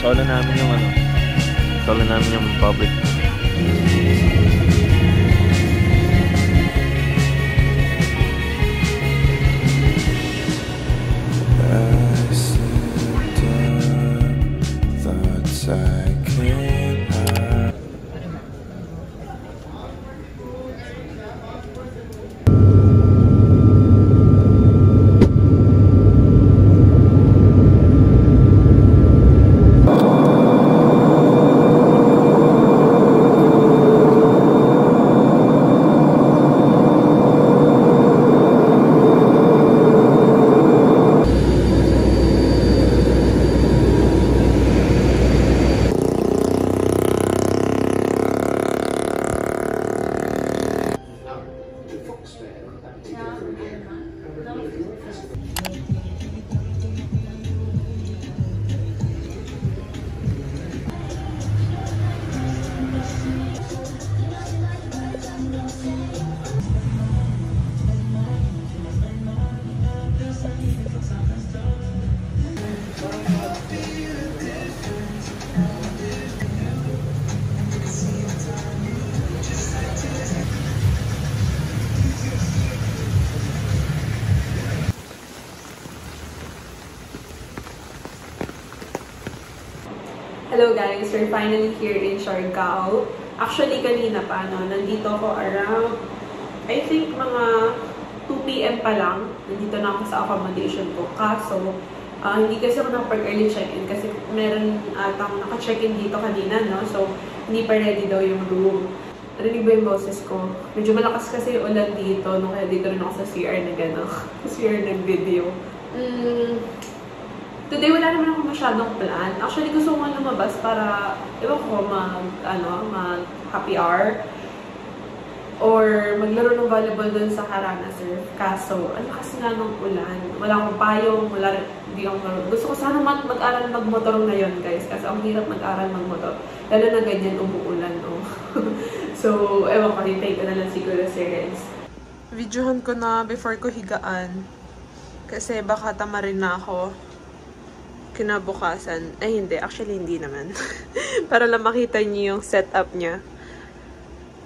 Solo namin yung ano. Solo namin yung public. Hello guys, we're finally here in Siargao. Actually, kanina pa, no, nandito ako around, I think mga 2 PM pa lang. Nandito na ako sa accommodation ko. Kaso, hindi kasi ako nakapag-early check-in kasi meron atang naka-check-in dito kanina, no? So, hindi pa ready daw yung room. Narinig ba yung boses ko? Medyo malakas kasi yung ulan dito, no? Kaya dito rin ako sa CR na gano'n. Sa CR nag-video. Today, wala naman ako masyadong plan. Actually, gusto ko lumabas para, ewan ko, mag-happy hour. Or maglaro ng volleyball dun sa Harana Surf. Kaso, ano kasi nga ng ulan. Wala akong payong, hindi akong laro. Gusto ko sana mag-aral mag-motor ngayon, guys. Kasi ang hirap mag-aral mag-motor. Lalo na ganyan, umuulan, no? So, ewan ko, hintay ko na lang siguro si Renz. Videohan ko na before ko higaan. Kasi baka tamarin na ako. Kinabukasan. Ay, hindi. Actually, hindi naman. Para lang makita niyo yung setup niya.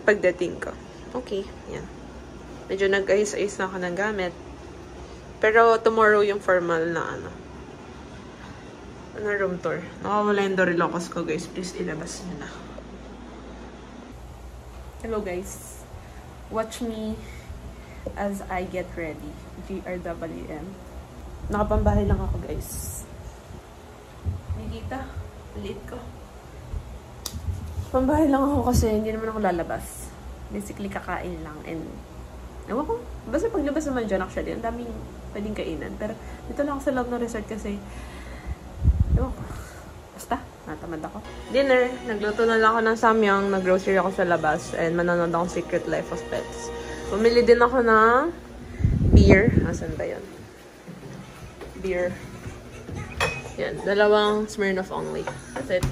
Pagdating ko. Okay. Yan. Medyo nag-ayos-ayos na ako ng gamit. Pero tomorrow yung formal na room tour. Nakawala yung Dorilocos ko, guys. Please, ilabas niyo na. Hello, guys. Watch me as I get ready. GRWM. Nakapambahay lang ako, guys. Dita, liit ko. Pambahay lang ako kasi hindi naman ako lalabas. Basically, kakain lang. And, ewan ko, basta paglabas naman dyan actually, ang daming pwedeng kainan. Pero, dito lang ako sa loob ng resort kasi, ewan ko, basta, natamad ako. Dinner, nagluto na lang ako ng samyang, nag-grocery ako sa labas, and manonood ako Secret Life of Pets. Bumili din ako ng beer. Asan ba yun? Beer. Yan, dalawang Smirnoff only. That's it.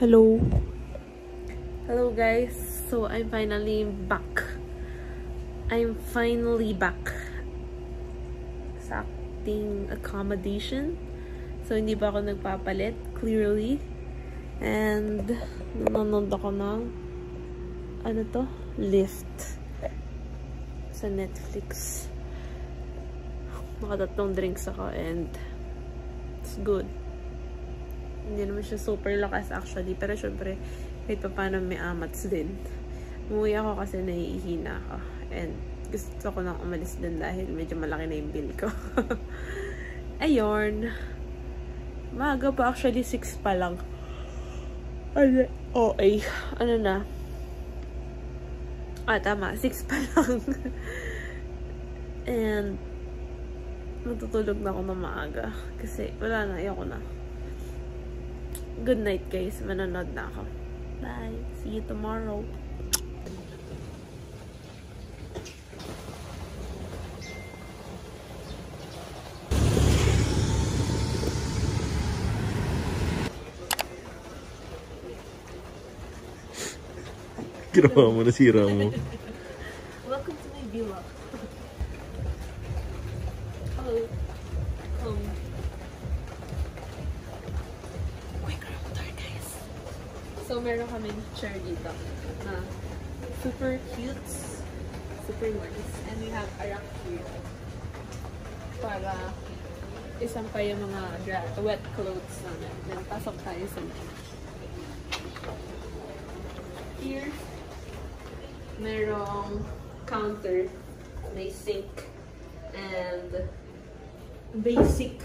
Hello. Hello guys. So I'm finally back. Sa acting accommodation. So hindi pa ako nagpapalit, clearly. And nanonood ako ng Lift sa Netflix. Nakatatlong drinks ako and it's good. Hindi naman siya super lakas actually. Pero syempre, kahit pa paano may amats din. Umuwi ako kasi naiihina ako. And gusto ko nang umalis din dahil medyo malaki na yung bill ko. Ayun. Maaga pa actually, 6 pa lang. Okay. Ano na? Tama. 6 pa lang. And matutulog na ako na maaga. Kasi wala na. Ayoko na. Good night guys. Manonood na ako. Bye. See you tomorrow. Ginawa mo, nasira mo. Welcome to my vlog. Hello. So, meron kaming chair dito na super cute, super nice. And we have a rack here para isampay yung mga wet clothes namin. Then, pasok tayo sa loob. Here, merong counter, may sink, and basic.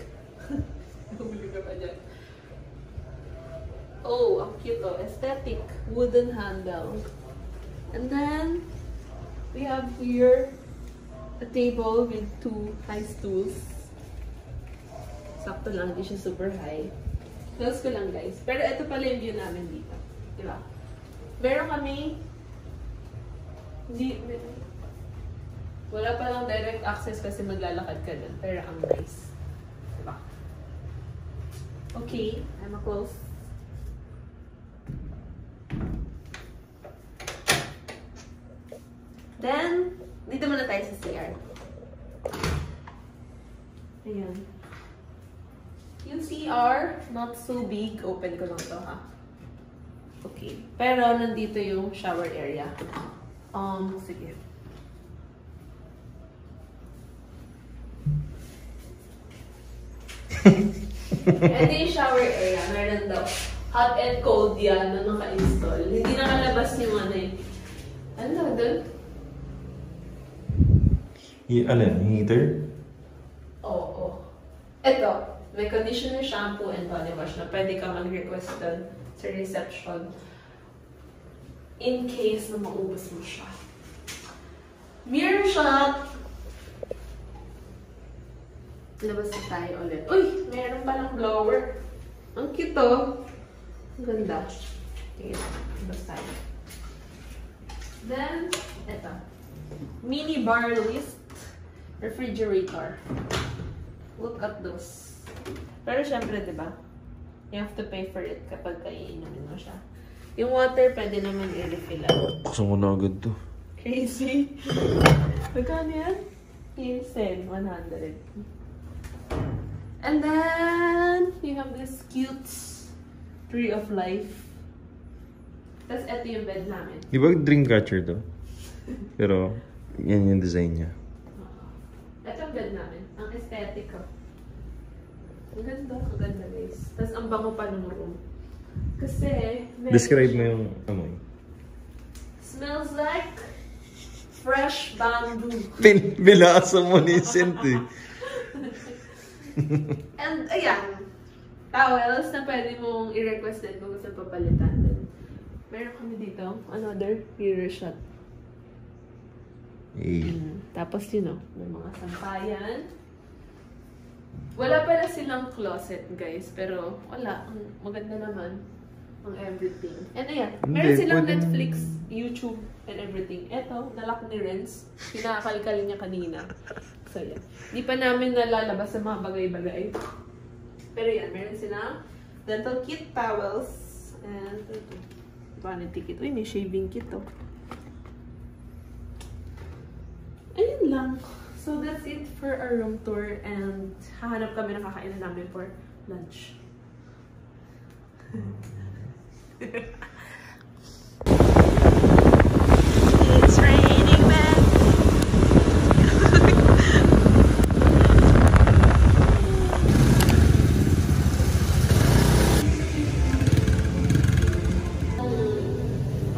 Nahulog ka pa dyan. Oh, ang cute oh. Aesthetic. Wooden handle. And then, we have here a table with 2 high stools. Sakto lang, hindi siya super high. Close ko lang guys. Pero ito pala yung view namin dito. Diba? Meron kami wala pa lang direct access kasi maglalakad ka dun. Pero ang nice. Diba? Okay, I'm a close. Then, dito muna tayo sa CR. Ayan. Yung CR, not so big. Open ko lang to, ha? Okay. Pero, nandito yung shower area. Sige. Ito yung shower area. Meron daw. Hot and cold yan na naka-install. Hindi nakalabas yung ano eh. Ano doon? Alin? Heater? Oo. Ito. May conditioner, shampoo, and body wash na pwede ka mag-request doon sa reception. In case na maubos mo siya. Mirror shot! Labas na tayo ulit. Uy! Meron palang blower. Ang cute oh. Ang ganda. Tingnan. Labas tayo. Then, eto. Mini bar list. Refrigerator. Look at those. Pero syempre, diba? You have to pay for it kapag kaiinumin mo siya. Yung water, pwede naman i-refill out. Buksan ko na agad to. Crazy. Magkano yan? Pilsen, 100. And then, you have this cute tree of life. Tapos, ito yung bed namin. Di ba dream catcher to? Pero, yan yung design niya. Ito yung bed namin. Ang aesthetic ko. Ang ganda guys. Tapos, ang bango pa ng room. Kasi, describe mo yung amoy. Smells like fresh bamboo. Bilasa mo ni scent eh. And, ayan. Towels na pwede mong i-request din kung gusto papalitan din. Meron kami dito, another mirror shot. Hey. Tapos, you know, may mga sampayan. Wala pala silang closet, guys. Pero, wala. Maganda naman ang everything. And ayan, meron silang Netflix, YouTube, and everything. Eto, nalock ni Renz. Pinakalkal niya kanina. So, yan. Di pa namin nalalabas sa mga bagay-bagay. Pero yan, meron silang dental kit towels. And ito. Vanity kit. Uy, may shaving kit oh. Ayun lang. So that's it for our room tour and hahanap kami ng kakainan namin for lunch. It's raining man.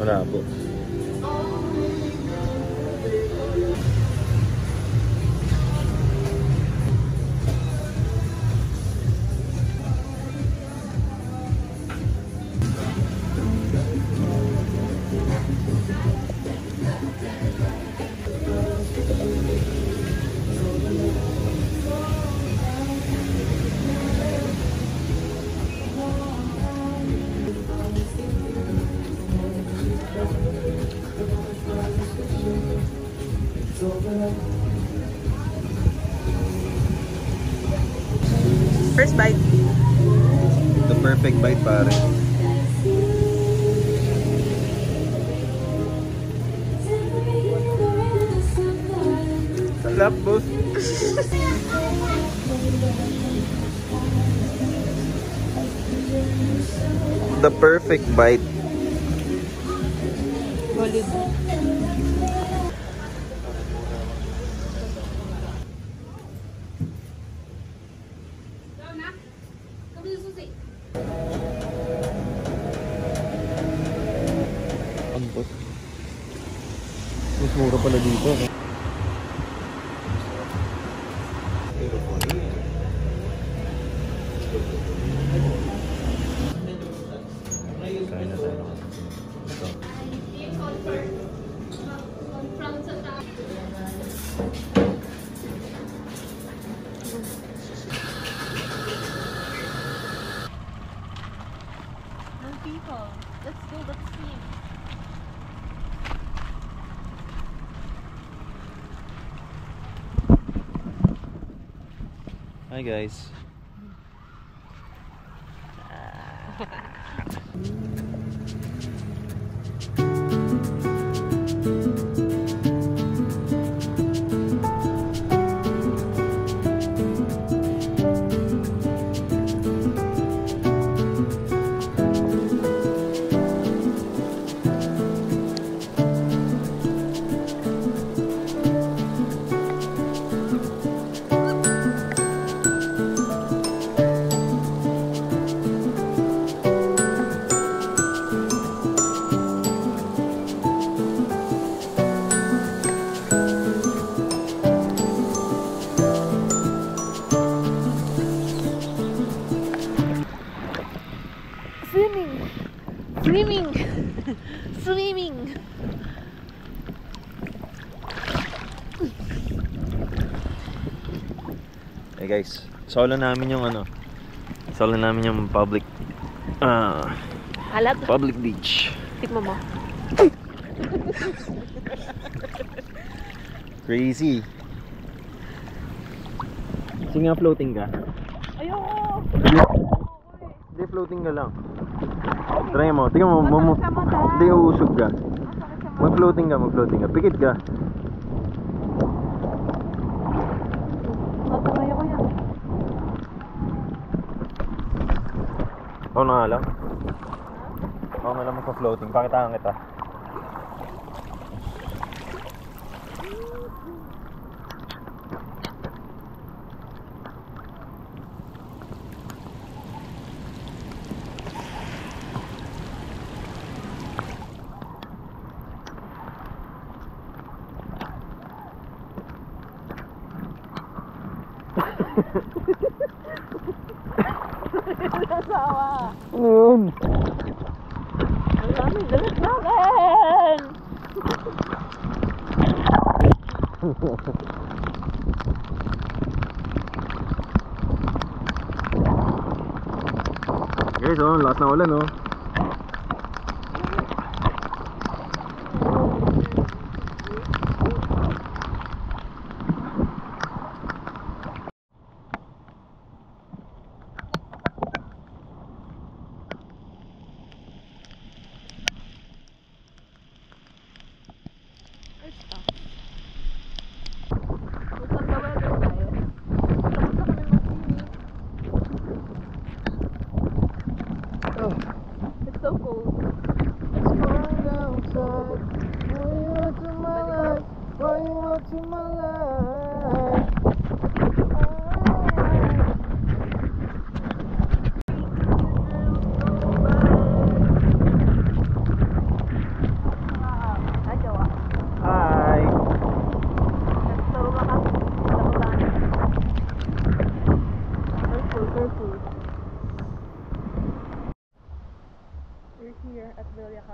Wala po. First bite. The perfect bite, pare. Sarap, boss. The perfect bite. Solid. Ang boss. Mas mura pala dito. People, let's go the scene. Hi guys. Swimming. Hey guys, solo namin yung public Halat. public beach. Tikman mo. Crazy. Sige nga, floating ka. Ayoko. Hindi, floating ka lang. Try mo. Tingnan mo. Hindi, uusog ka. Mag-floating ka. Pikit ka. Matangay ako yan. Ako na nga lang. Ako na lang magpa-floating. Pakitaan kita. Nasawa. Ano yun? Ang daming dalas namin. Guys, lakas na ulan, oh.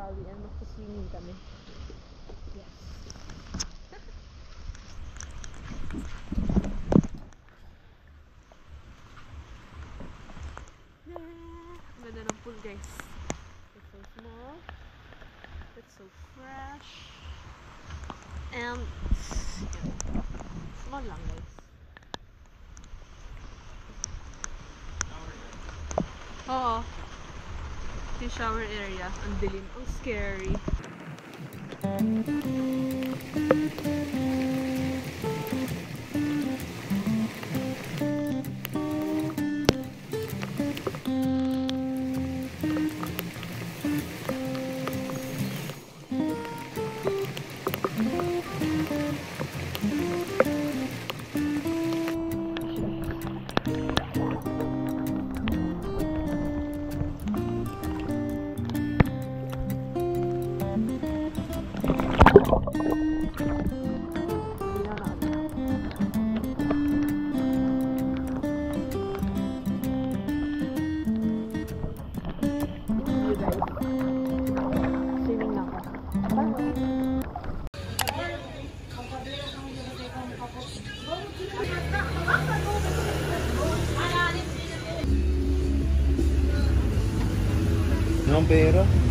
Valley and magsuswimming kami. Yes. Ganda ng pool, guys. It's so small. It's so fresh. And yeah, small lang, guys. Oo. Yung shower area. Ang dilim. Ang scary. Anong pera?